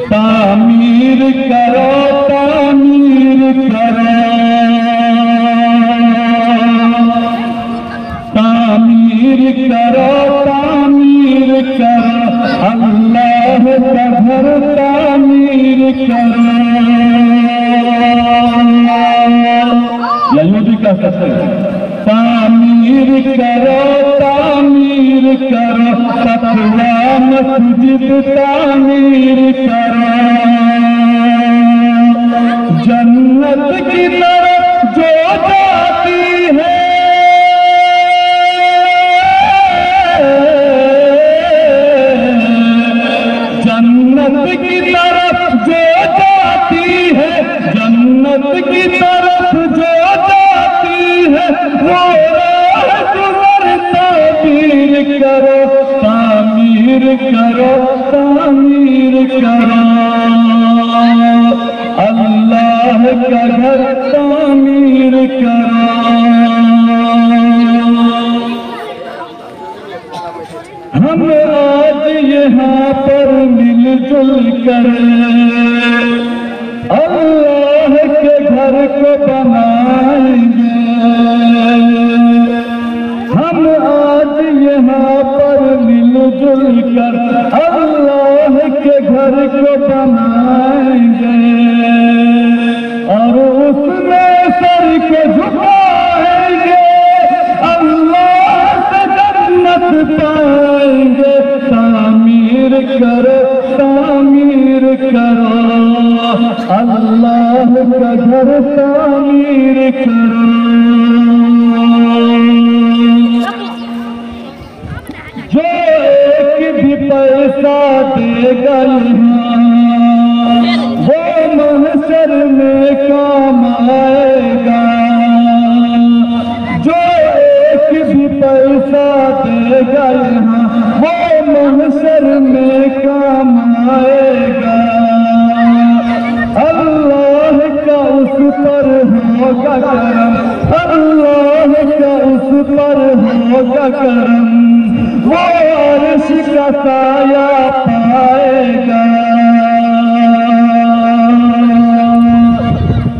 तामीर करो तामीर करो तामीर करो तामीर करो अल्लाह का घर तामीर करो। यही भी कह सकते हैं तामीर करो तामीर करो तक़वा मस्जिद तामीर करो। जन्नत की तरफ जो जाती है जन्नत की तरफ जो जाती है जन्नत की तरफ जो जाती है वो तामीर करो तामीर करो तामीर करो अल्लाह का घर तामीर करो। हम आज यहाँ पर मिलजुल कर अल्लाह के घर को बनाएंगे। हम आज यहाँ पर मिलजुल कर अल्लाह के घर को बनाएंगे और उसमें सर को झुकाएंगे अल्लाह से जन्नत पाएंगे। तामीर करो तामीर करो अल्लाह का घर तामीर करो। जो एक भी पैसा देगा वो महशर में काम आएगा। जो एक भी पैसा देगा वो महशर में काम आएगा। अल्लाह का उस पर होगा करम अल्लाह का उस पर होगा करम वो अर्श का साया पाएगा।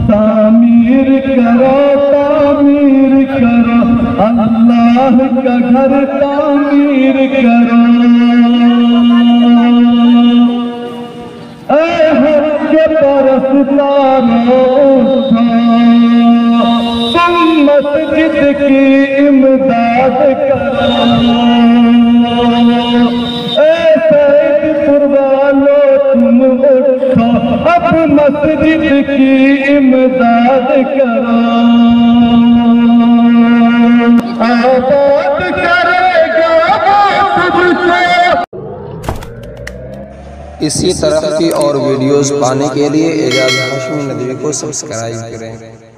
तामीर करो अल्लाह का घर तामीर करो। ऐ हक़ परस्तारो तुम मस्जिद की इमदाद करो। तुम उठो अब मस्जिद की इमदाद करो। आबाद करेगा तुझको। इसी तरह की और वीडियोस पाने के लिए एजाज हाशमी नदवी को सब्सक्राइब करें।